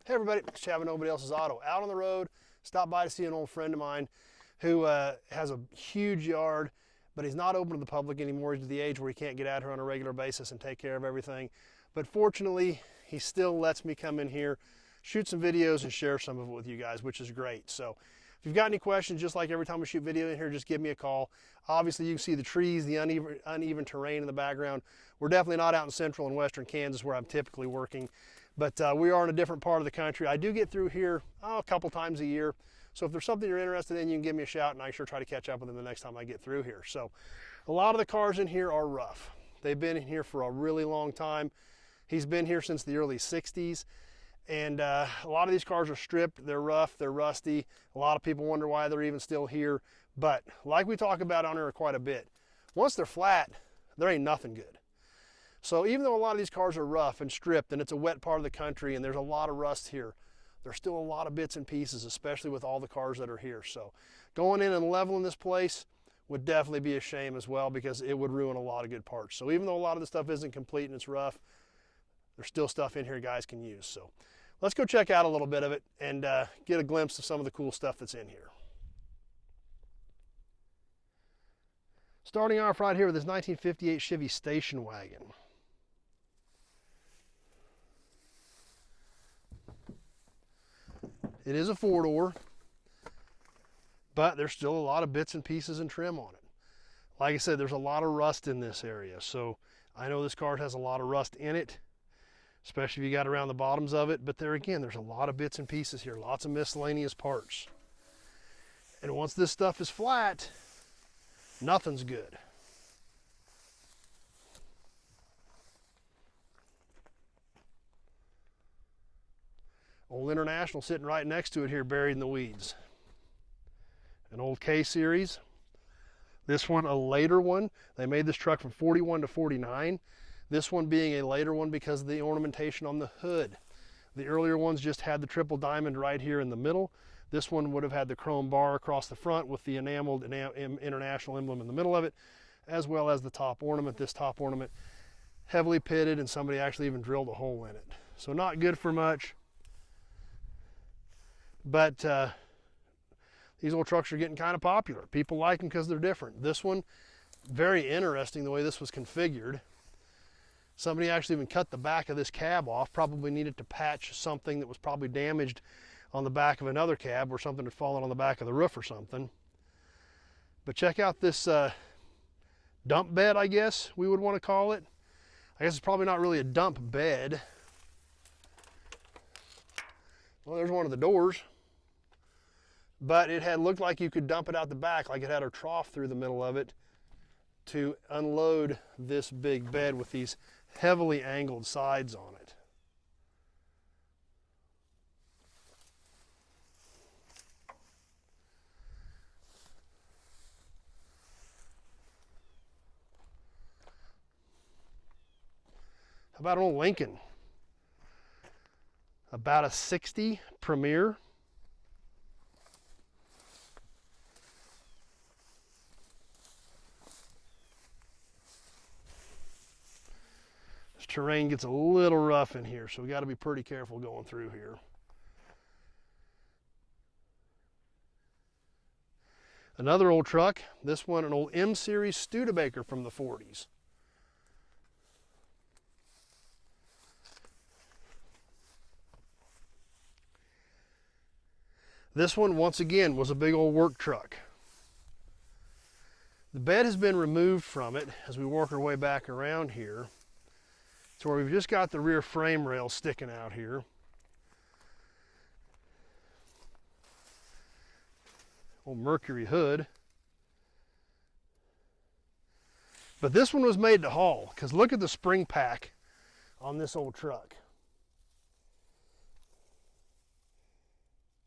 Hey everybody, it's Chevy Nobody Else's Auto. Out on the road, stopped by to see an old friend of mine who has a huge yard, but he's not open to the public anymore. He's at the age where he can't get out here on a regular basis and take care of everything. But fortunately, he still lets me come in here, shoot some videos and share some of it with you guys, which is great. So if you've got any questions, just like every time we shoot video in here, just give me a call. Obviously, you can see the trees, the uneven terrain in the background. We're definitely not out in central and western Kansas where I'm typically working, but we are in a different part of the country. I do get through here a couple times a year. So if there's something you're interested in, you can give me a shout and I sure try to catch up with them the next time I get through here. So a lot of the cars in here are rough. They've been in here for a really long time. He's been here since the early 60s. And a lot of these cars are stripped, they're rough, they're rusty. A lot of people wonder why they're even still here. But like we talk about on here quite a bit, once they're flat, there ain't nothing good. So even though a lot of these cars are rough and stripped and it's a wet part of the country and there's a lot of rust here, there's still a lot of bits and pieces, especially with all the cars that are here. So going in and leveling this place would definitely be a shame as well, because it would ruin a lot of good parts. So even though a lot of the stuff isn't complete and it's rough, there's still stuff in here guys can use. So let's go check out a little bit of it and get a glimpse of some of the cool stuff that's in here. Starting off right here with this 1958 Chevy station wagon. It is a four-door, but there's still a lot of bits and pieces and trim on it. Like I said, there's a lot of rust in this area. So I know this car has a lot of rust in it, especially if you got around the bottoms of it. But there again, there's a lot of bits and pieces here, lots of miscellaneous parts. And once this stuff is flat, nothing's good. Old International sitting right next to it here, buried in the weeds. An old K series. This one, a later one. They made this truck from 41 to 49. This one being a later one because of the ornamentation on the hood. The earlier ones just had the triple diamond right here in the middle. This one would have had the chrome bar across the front with the enameled International emblem in the middle of it, as well as the top ornament. This top ornament heavily pitted, and somebody actually even drilled a hole in it. So not good for much. But these old trucks are getting kind of popular. People like them because they're different. This one, very interesting the way this was configured. Somebody actually even cut the back of this cab off, probably needed to patch something that was probably damaged on the back of another cab, or something had fallen on the back of the roof or something. But check out this dump bed, I guess we would want to call it. I guess it's probably not really a dump bed. Well, there's one of the doors. But it had looked like you could dump it out the back, like it had a trough through the middle of it to unload this big bed with these heavily angled sides on it. How about an old Lincoln? About a 60 Premier. Terrain gets a little rough in here, so we got to be pretty careful going through here. Another old truck, this one an old M series Studebaker from the 40s. This one, once again, was a big old work truck. The bed has been removed from it as we work our way back around here, to where we've just got the rear frame rail sticking out here. Old Mercury hood. But this one was made to haul, because look at the spring pack on this old truck.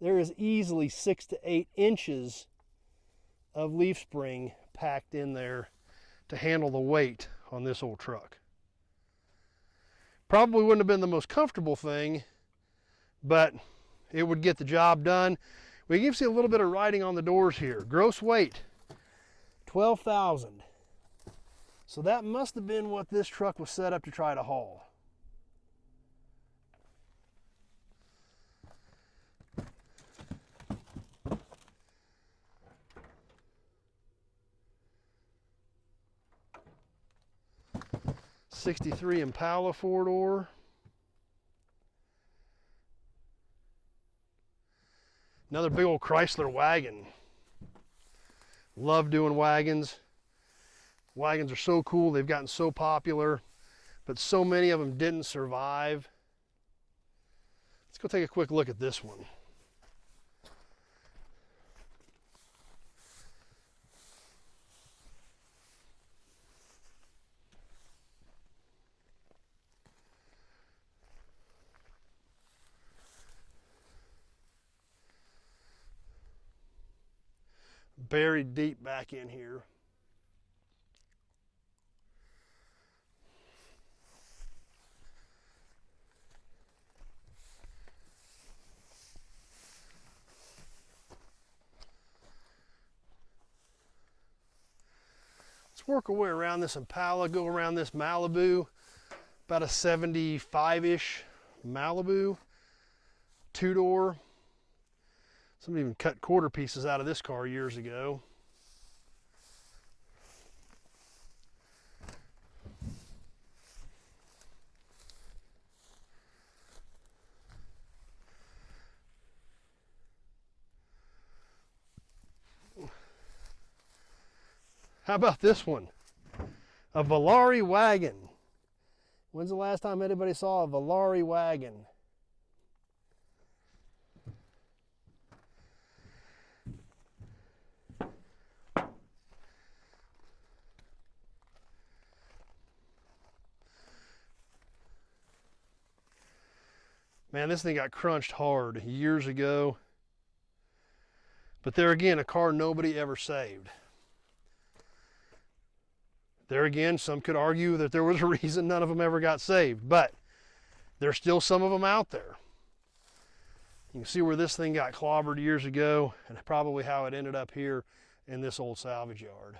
There is easily 6 to 8 inches of leaf spring packed in there to handle the weight on this old truck. Probably wouldn't have been the most comfortable thing, but it would get the job done. We can see a little bit of writing on the doors here. Gross weight, 12,000. So that must have been what this truck was set up to try to haul. '63 Impala 4-door. Another big old Chrysler wagon. Love doing wagons. Wagons are so cool. They've gotten so popular, but so many of them didn't survive. Let's go take a quick look at this one. Buried deep back in here. Let's work our way around this Impala, go around this Malibu, about a 75-ish Malibu, 2-door. Somebody even cut quarter pieces out of this car years ago. How about this one? A Valari wagon. When's the last time anybody saw a Valari wagon? Man, this thing got crunched hard years ago. But there again, a car nobody ever saved. There again, some could argue that there was a reason none of them ever got saved, but there's still some of them out there. You can see where this thing got clobbered years ago, and probably how it ended up here in this old salvage yard.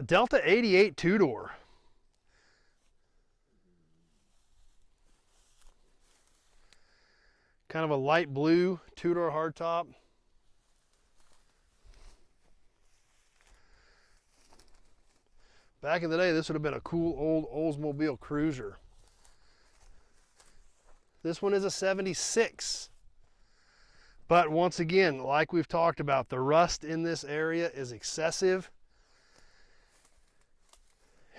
Delta 88 2-door. Kind of a light blue 2-door hardtop. Back in the day, this would have been a cool old Oldsmobile Cruiser. This one is a 76. But once again, like we've talked about, the rust in this area is excessive.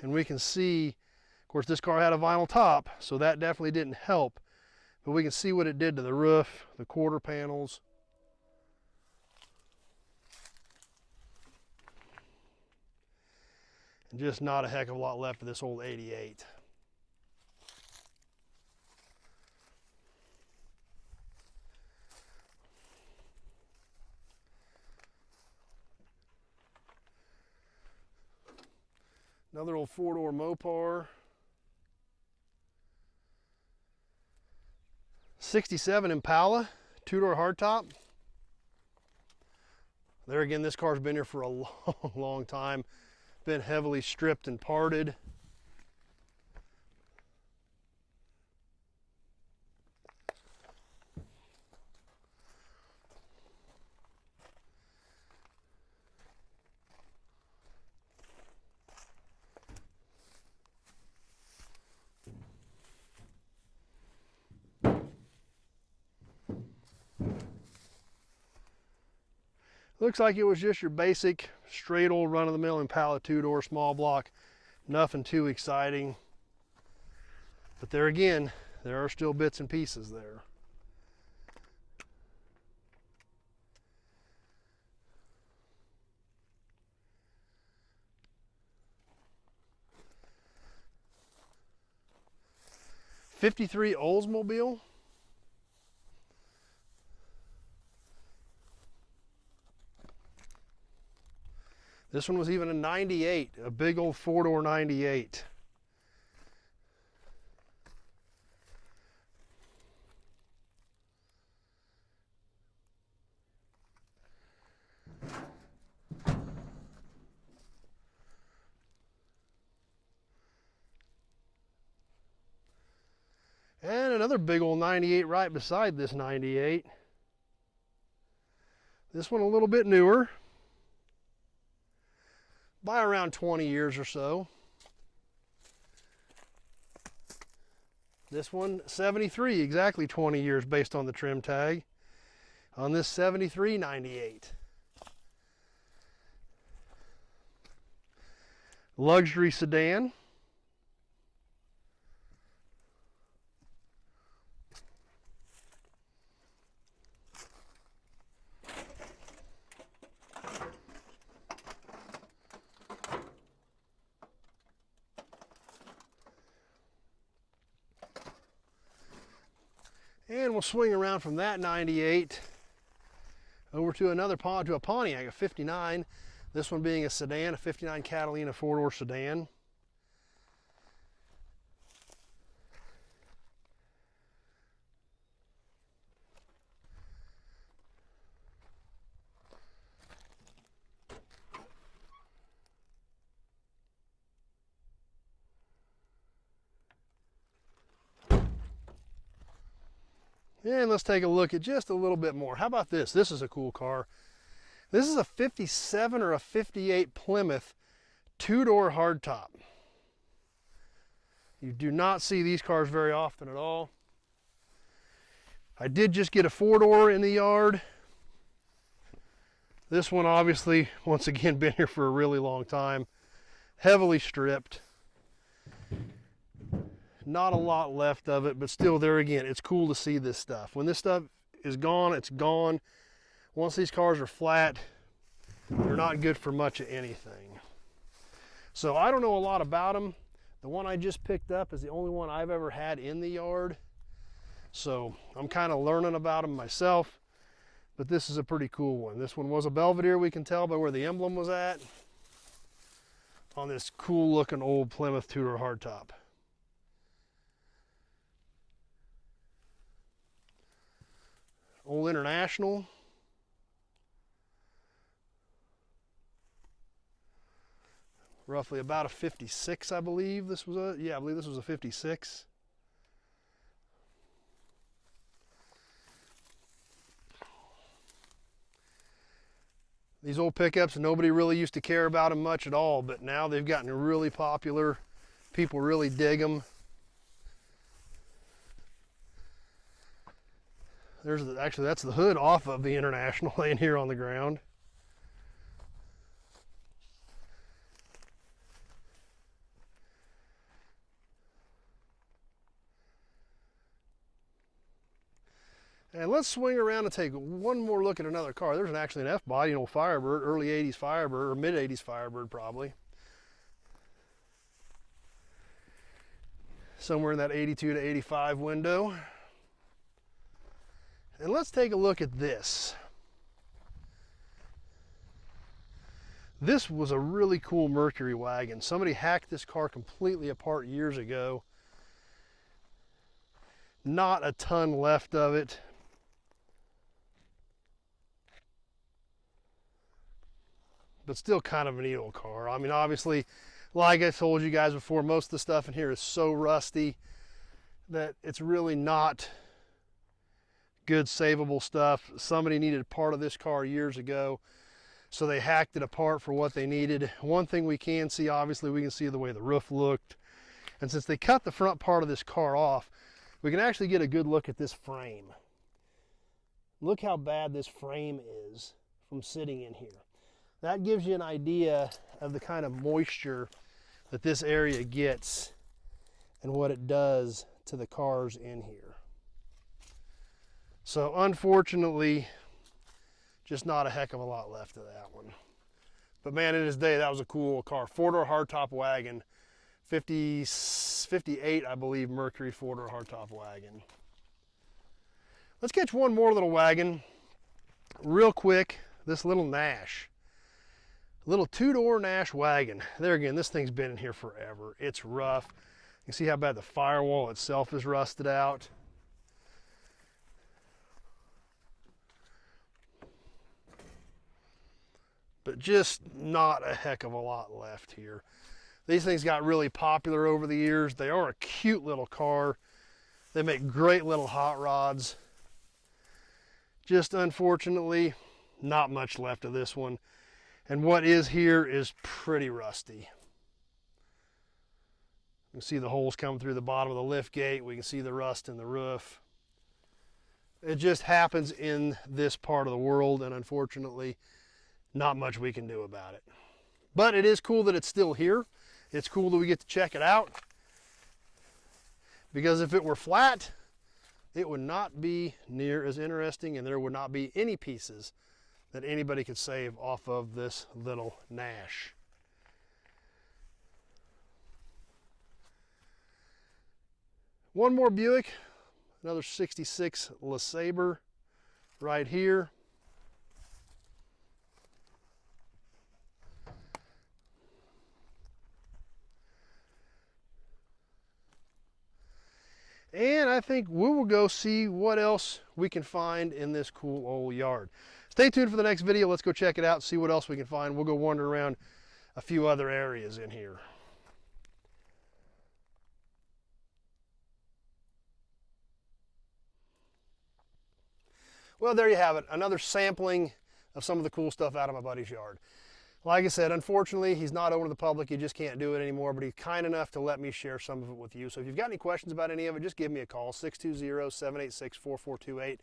And we can see, of course, this car had a vinyl top, so that definitely didn't help. But we can see what it did to the roof, the quarter panels. And just not a heck of a lot left of this old 88. Another old 4-door Mopar. 67 Impala, 2-door hardtop. There again, this car's been here for a long, long time. Been heavily stripped and parted. Looks like it was just your basic, straight old run-of-the-mill Impala 2-door small block. Nothing too exciting. But there again, there are still bits and pieces there. '53 Oldsmobile. This one was even a 98, a big old 4-door 98. And another big old 98 right beside this 98. This one a little bit newer. by around 20 years or so. This one, 73, exactly 20 years based on the trim tag. On this 73 98. Luxury sedan. And we'll swing around from that 98 over to a Pontiac, a 59. This one being a sedan, a 59 Catalina four-door sedan. And let's take a look at just a little bit more. How about this? This is a cool car. This is a 57 or a 58 Plymouth two-door hardtop. You do not see these cars very often at all. I did just get a four-door in the yard. This one obviously, once again, been here for a really long time. Heavily stripped. Not a lot left of it, but still, there again, it's cool to see this stuff. When this stuff is gone, it's gone. Once these cars are flat, they're not good for much of anything. So I don't know a lot about them. The one I just picked up is the only one I've ever had in the yard. So I'm kind of learning about them myself, but this is a pretty cool one. This one was a Belvedere, we can tell by where the emblem was at, on this cool looking old Plymouth two-door hardtop. Old International. Roughly about a 56, I believe this was a, yeah, I believe this was a 56. These old pickups, nobody really used to care about them much at all, but now they've gotten really popular. People really dig them. Actually, that's the hood off of the International laying here on the ground. And let's swing around and take one more look at another car. There's actually an F-body, an old Firebird, early 80s Firebird, or mid 80s Firebird probably. Somewhere in that 82 to 85 window. And let's take a look at this. This was a really cool Mercury wagon. Somebody hacked this car completely apart years ago. Not a ton left of it. But still kind of a neat old car. I mean, obviously, like I told you guys before, most of the stuff in here is so rusty that it's really not good savable stuff. Somebody needed part of this car years ago, so they hacked it apart for what they needed. One thing we can see, obviously, we can see the way the roof looked. And since they cut the front part of this car off, we can actually get a good look at this frame. Look how bad this frame is from sitting in here. That gives you an idea of the kind of moisture that this area gets and what it does to the cars in here. So unfortunately, just not a heck of a lot left of that one. But man, in his day, that was a cool car. Four-door hardtop wagon. 58, I believe, Mercury four-door hardtop wagon. Let's catch one more little wagon real quick. This little Nash. Little two-door Nash wagon. There again, this thing's been in here forever. It's rough. You can see how bad the firewall itself is rusted out. But just not a heck of a lot left here. These things got really popular over the years. They are a cute little car. They make great little hot rods. Just unfortunately, not much left of this one. And what is here is pretty rusty. You can see the holes coming through the bottom of the lift gate. We can see the rust in the roof. It just happens in this part of the world, and unfortunately, not much we can do about it. But it is cool that it's still here. It's cool that we get to check it out. Because if it were flat, it would not be near as interesting, and there would not be any pieces that anybody could save off of this little Nash. One more Buick, another 66 LeSabre right here. And I think we will go see what else we can find in this cool old yard. Stay tuned for the next video. Let's go check it out and see what else we can find. We'll go wander around a few other areas in here. Well, there you have it. Another sampling of some of the cool stuff out of my buddy's yard. Like I said, unfortunately, he's not open to the public. You just can't do it anymore, but he's kind enough to let me share some of it with you. So if you've got any questions about any of it, just give me a call, 620-786-4428.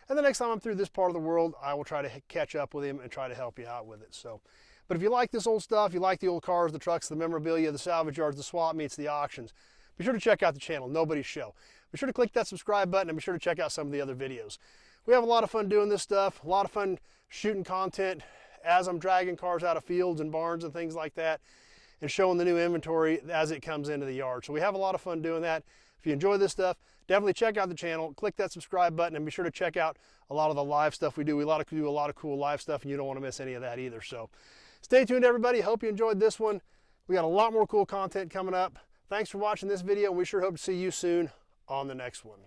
And the next time I'm through this part of the world, I will try to catch up with him and try to help you out with it. So, but if you like this old stuff, you like the old cars, the trucks, the memorabilia, the salvage yards, the swap meets, the auctions, be sure to check out the channel, Nobody's Show. Be sure to click that subscribe button and be sure to check out some of the other videos. We have a lot of fun doing this stuff, a lot of fun shooting content as I'm dragging cars out of fields and barns and things like that, and showing the new inventory as it comes into the yard. So we have a lot of fun doing that. If you enjoy this stuff, definitely check out the channel, click that subscribe button, and be sure to check out a lot of the live stuff we do. We do a lot of cool live stuff, and you don't want to miss any of that either. So stay tuned, everybody. Hope you enjoyed this one. We got a lot more cool content coming up. Thanks for watching this video, and we sure hope to see you soon on the next one.